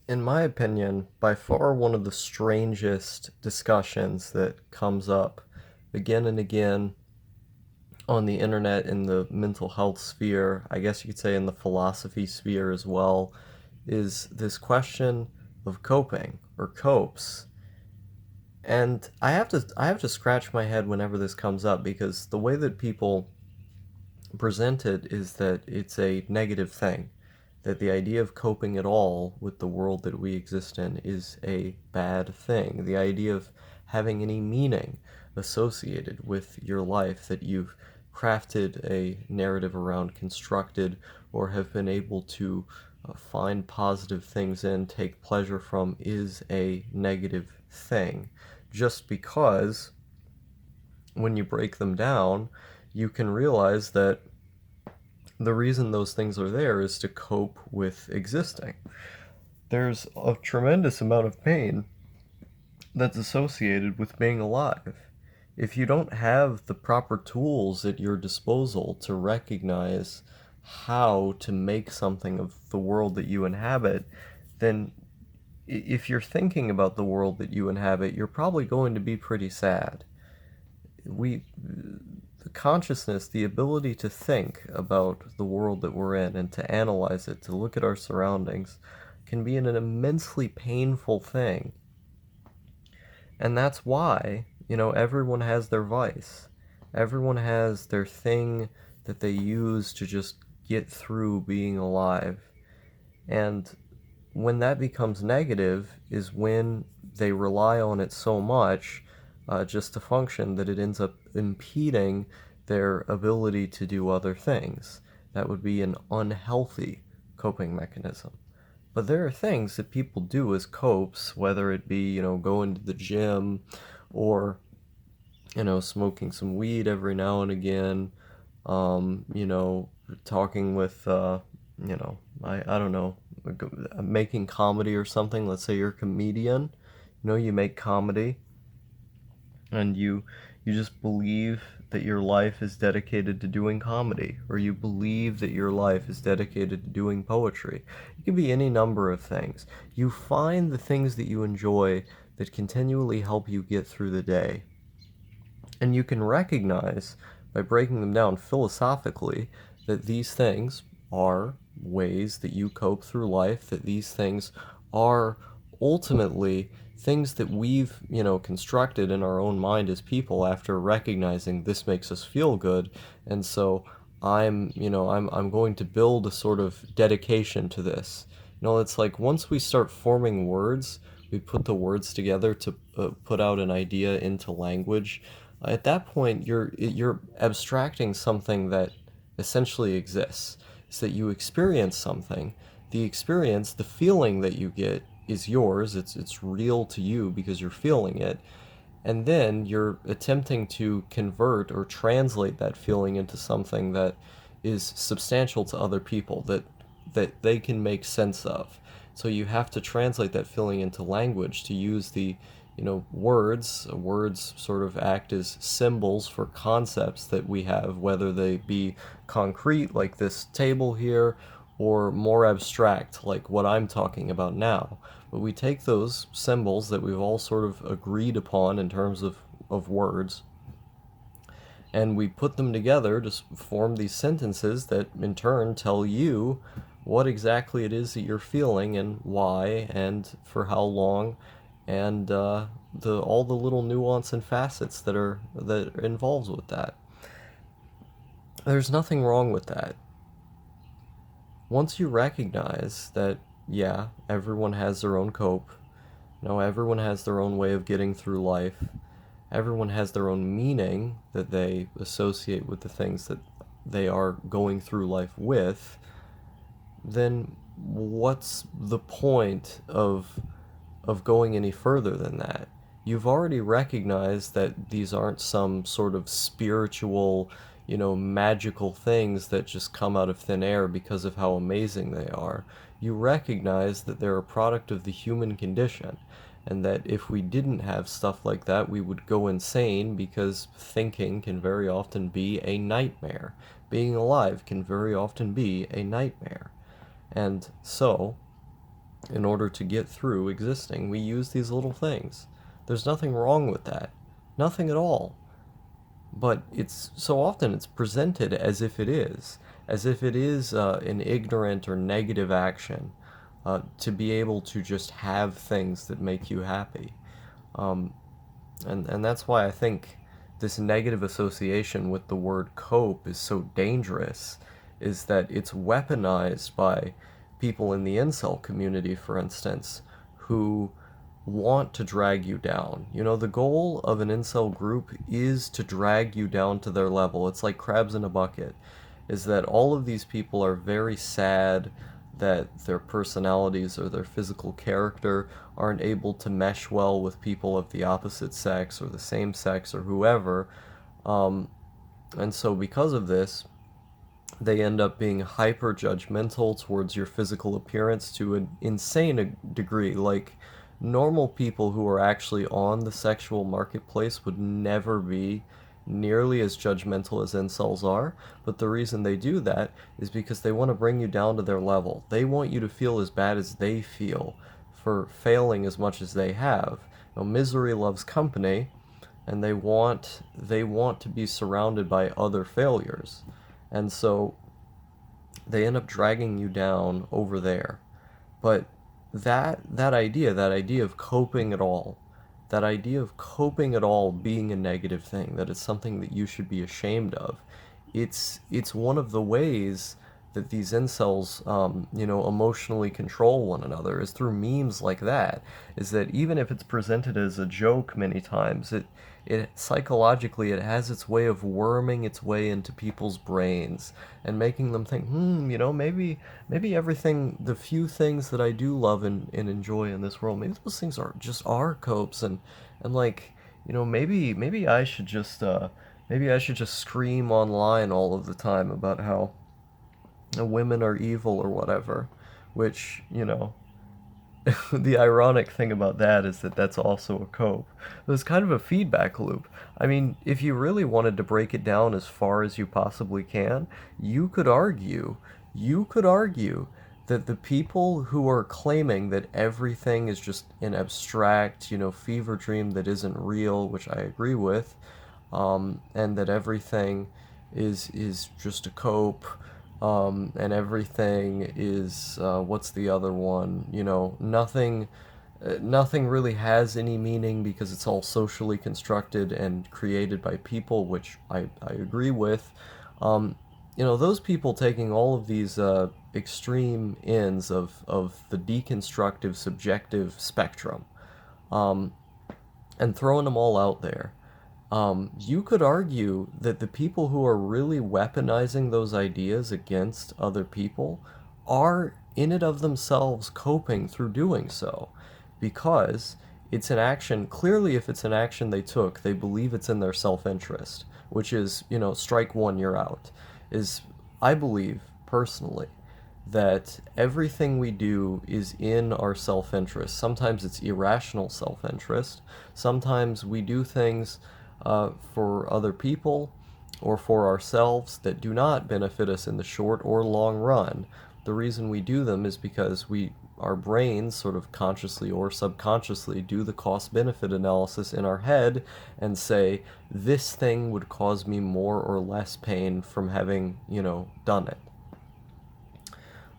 In my opinion, by far one of the strangest discussions that comes up again and again on the internet in the mental health sphere, I guess you could say in the philosophy sphere as well, is this question of coping or copes. And I have to scratch my head whenever this comes up because the way that people present it is that it's a negative thing, that the idea of coping at all with the world that we exist in is a bad thing. The idea of having any meaning associated with your life that you've crafted a narrative around, constructed, or have been able to find positive things in, take pleasure from, is a negative thing. Just because when you break them down, you can realize that the reason those things are there is to cope with existing. There's a tremendous amount of pain that's associated with being alive. If you don't have the proper tools at your disposal to recognize how to make something of the world that you inhabit, then if you're thinking about the world that you inhabit, you're probably going to be pretty sad. The consciousness, the ability to think about the world that we're in and to analyze it, to look at our surroundings, can be an immensely painful thing. And that's why, everyone has their vice. Everyone has their thing that they use to just get through being alive. And when that becomes negative is when they rely on it so much just to function that it ends up impeding their ability to do other things. That would be an unhealthy coping mechanism. But there are things that people do as copes, whether it be, going to the gym or, smoking some weed every now and again, talking with, I don't know, making comedy or something. Let's say you're a comedian, you make comedy and you just believe that your life is dedicated to doing comedy, or you believe that your life is dedicated to doing poetry. It can be any number of things. You find the things that you enjoy that continually help you get through the day. And you can recognize by breaking them down philosophically that these things are ways that you cope through life, that these things are ultimately things that we've, constructed in our own mind as people after recognizing this makes us feel good. And so I'm going to build a sort of dedication to this. It's like once we start forming words, we put the words together to put out an idea into language. At that point, you're abstracting something that essentially exists. It's that you experience something. The experience, the feeling that you get is yours. It's real to you because you're feeling it. And then you're attempting to convert or translate that feeling into something that is substantial to other people that they can make sense of. So you have to translate that feeling into language to use the words sort of act as symbols for concepts that we have, whether they be concrete like this table here or more abstract like what I'm talking about now. But we take those symbols that we've all sort of agreed upon in terms of words, and we put them together to form these sentences that in turn tell you what exactly it is that you're feeling and why and for how long, and the all the little nuance and facets that involves with that. There's nothing wrong with that. Once you recognize that, yeah, everyone has their own cope, everyone has their own way of getting through life, everyone has their own meaning that they associate with the things that they are going through life with, then what's the point of going any further than that? You've already recognized that these aren't some sort of spiritual, magical things that just come out of thin air because of how amazing they are. You recognize that they're a product of the human condition, and that if we didn't have stuff like that, we would go insane because thinking can very often be a nightmare. Being alive can very often be a nightmare. And so, in order to get through existing. We use these little things. There's nothing wrong with that. Nothing at all. But it's so often it's presented as if it is an ignorant or negative action to be able to just have things that make you happy. Um, and that's why I think this negative association with the word cope is so dangerous, is that it's weaponized by people in the incel community, for instance, who want to drag you down. You know, the goal of an incel group is to drag you down to their level. It's like crabs in a bucket, is that all of these people are very sad that their personalities or their physical character aren't able to mesh well with people of the opposite sex or the same sex or whoever. Um, and so, because of this, they end up being hyper judgmental towards your physical appearance to an insane degree. Like, normal people who are actually on the sexual marketplace would never be nearly as judgmental as incels are, but the reason they do that is because they want to bring you down to their level. They want you to feel as bad as they feel for failing as much as they have. Now, misery loves company, and they want to be surrounded by other failures. And so they end up dragging you down over there. But that idea of coping at all, that idea of coping at all being a negative thing, that it's something that you should be ashamed of, it's one of the ways that these incels, emotionally control one another is through memes like that. Is that even if it's presented as a joke many times, it psychologically it has its way of worming its way into people's brains and making them think, maybe everything, the few things that I do love and enjoy in this world, maybe those things are just our copes, and like, maybe I should just scream online all of the time about how women are evil or whatever, which, the ironic thing about that is that that's also a cope. It was kind of a feedback loop. I mean, if you really wanted to break it down as far as you possibly can, you could argue that the people who are claiming that everything is just an abstract, fever dream that isn't real, which I agree with, and that everything is just a cope, and everything is what's the other one? Nothing really has any meaning because it's all socially constructed and created by people, which I agree with. Um, those people taking all of these extreme ends of the deconstructive subjective spectrum, um, and throwing them all out there. You could argue that the people who are really weaponizing those ideas against other people are, in and of themselves, coping through doing so. Because it's an action, clearly, if it's an action they took, they believe it's in their self interest, which is, strike one, you're out. I believe, personally, that everything we do is in our self interest. Sometimes it's irrational self interest. Sometimes we do things for other people or for ourselves that do not benefit us in the short or long run. The reason we do them is because our brains, sort of consciously or subconsciously, do the cost benefit analysis in our head and say, this thing would cause me more or less pain from having, done it.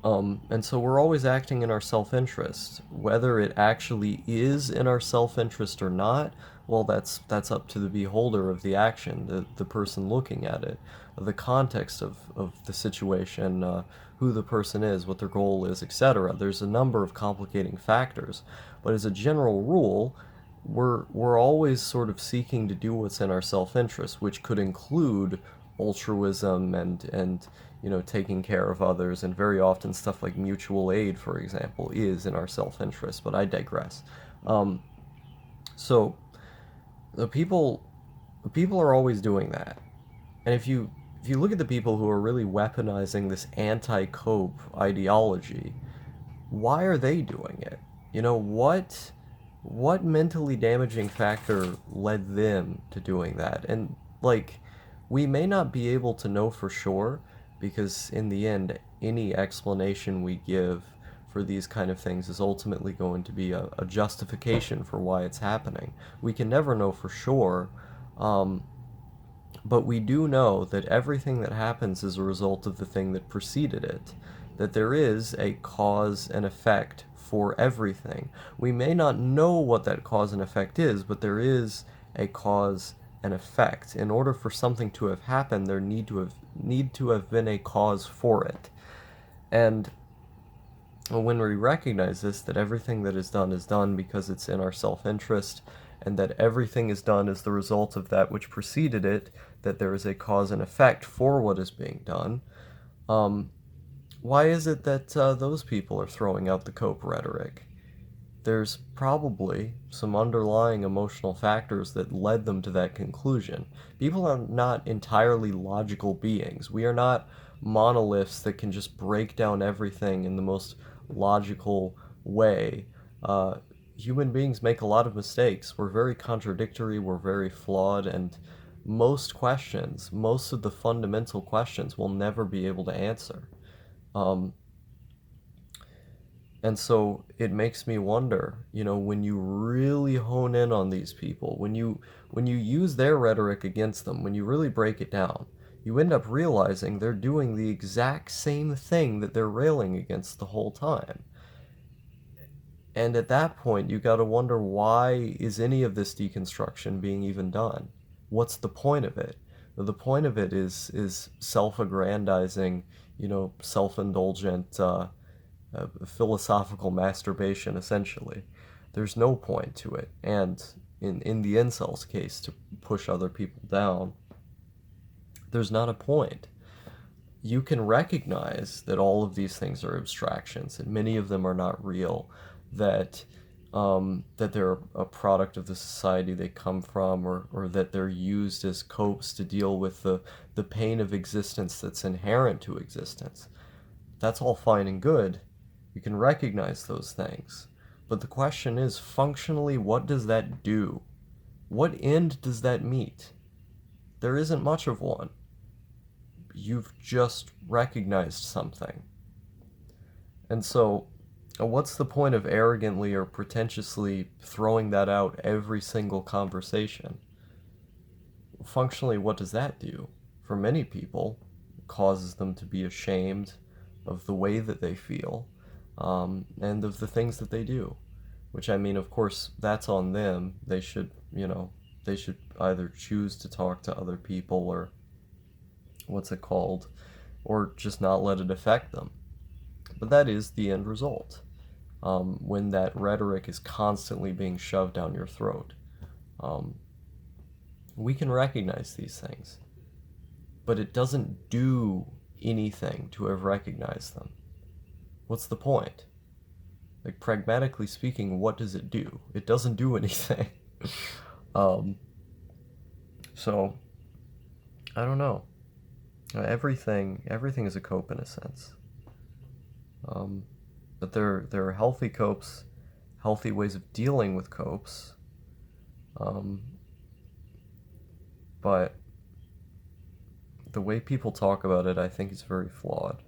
And so we're always acting in our self-interest. Whether it actually is in our self-interest or not, well, that's up to the beholder of the action, the person looking at it, the context of the situation, who the person is, what their goal is, etc. There's a number of complicating factors, but as a general rule, we're always sort of seeking to do what's in our self-interest, which could include altruism and taking care of others, and very often stuff like mutual aid, for example, is in our self-interest. But I digress. So the people are always doing that, and if you look at the people who are really weaponizing this anti-cope ideology, why are they doing it? What mentally damaging factor led them to doing that? And like, we may not be able to know for sure, because in the end, any explanation we give for these kind of things is ultimately going to be a justification for why it's happening. We can never know for sure, but we do know that everything that happens is a result of the thing that preceded it, that there is a cause and effect for everything. We may not know what that cause and effect is, but there is a cause and effect. In order for something to have happened, there need to have been a cause for it. And when we recognize this, that everything that is done because it's in our self-interest, and that everything is done as the result of that which preceded it, that there is a cause and effect for what is being done, why is it that those people are throwing out the cope rhetoric? There's probably some underlying emotional factors that led them to that conclusion. People are not entirely logical beings. We are not monoliths that can just break down everything in the most logical way. Human beings make a lot of mistakes. We're very contradictory, we're very flawed, and most questions, most of the fundamental questions, we'll never be able to answer. Um, and so it makes me wonder, when you really hone in on these people, when you use their rhetoric against them, when you really break it down, you end up realizing they're doing the exact same thing that they're railing against the whole time. And at that point, you got to wonder, why is any of this deconstruction being even done? What's the point of it? Well, the point of it is self-aggrandizing, self-indulgent, philosophical masturbation, essentially. There's no point to it. And in the incel's case, to push other people down, there's not a point. You can recognize that all of these things are abstractions, and many of them are not real, that that they're a product of the society they come from, or that they're used as copes to deal with the pain of existence that's inherent to existence. That's all fine and good. You can recognize those things. But the question is, functionally, what does that do? What end does that meet? There isn't much of one. You've just recognized something. And so, what's the point of arrogantly or pretentiously throwing that out every single conversation? Functionally, what does that do? For many people, it causes them to be ashamed of the way that they feel, and of the things that they do. Which, I mean, of course, that's on them. They should, they should either choose to talk to other people, or or just not let it affect them. But that is the end result, when that rhetoric is constantly being shoved down your throat. We can recognize these things, but it doesn't do anything to have recognized them. What's the point? Like, pragmatically speaking, what does it do? It doesn't do anything. So, I don't know. Everything is a cope in a sense. But there are healthy copes, healthy ways of dealing with copes. But the way people talk about it, I think, is very flawed.